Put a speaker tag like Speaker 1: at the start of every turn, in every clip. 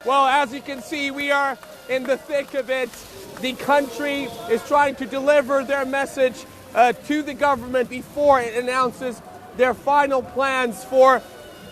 Speaker 1: Well, as you can see, we are in the thick of it. The country is trying to deliver their message to the government before it announces their final plans for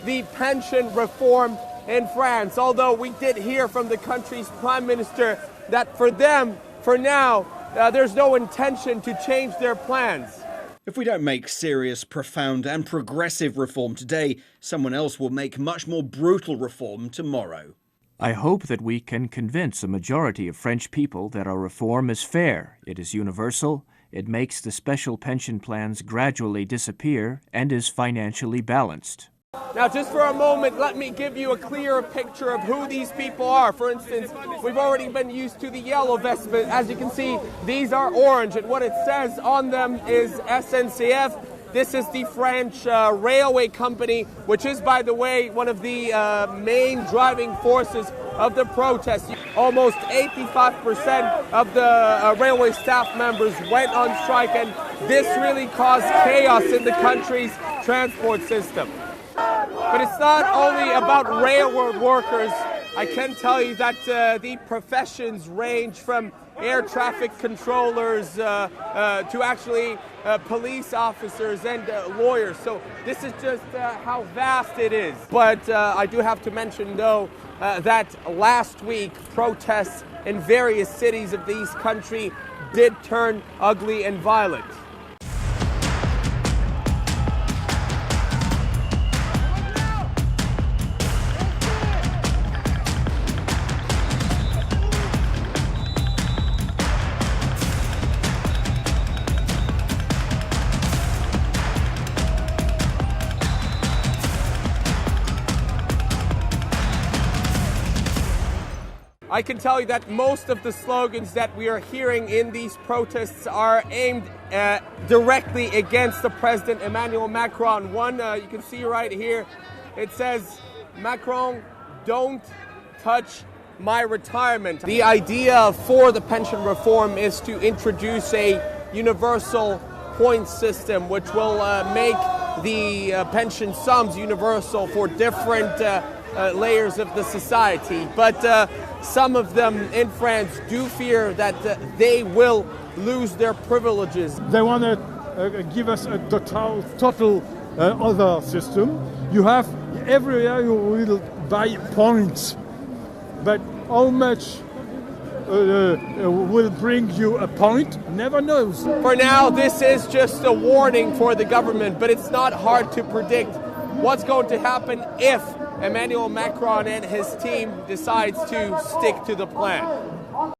Speaker 1: the pension reform in France. Although we did hear from the country's prime minister that for them, for now, there's no intention to change their plans.
Speaker 2: If we don't make serious, profound and progressive reform today, someone else will make much more brutal reform tomorrow.
Speaker 3: I hope that we can convince a majority of French people that our reform is fair, it is universal, it makes the special pension plans gradually disappear, and is financially balanced.
Speaker 1: Now, just for a moment, let me give you a clearer picture of who these people are. For instance, we've already been used to the yellow vests, but as you can see, these are orange, and what it says on them is SNCF. This is the French railway company, which is, by the way, one of the main driving forces of the protest. Almost 85% of the railway staff members went on strike, and this really caused chaos in the country's transport system. But it's not only about railroad workers. I can tell you that the professions range from air traffic controllers to actually police officers and lawyers. So this is just how vast it is. But I do have to mention, though, that last week protests in various cities of this country did turn ugly and violent. I can tell you that most of the slogans that we are hearing in these protests are aimed directly against the President Emmanuel Macron. One you can see right here, it says, "Macron, don't touch my retirement." The idea for the pension reform is to introduce a universal point system which will make the pension sums universal for different layers of the society. But some of them in France do fear that they will lose their privileges.
Speaker 4: They want to give us a total other system. You have every year you will buy points, but how much will bring you a point? Never knows.
Speaker 1: For now, this is just a warning for the government, but it's not hard to predict what's going to happen if Emmanuel Macron and his team decides to stick to the plan.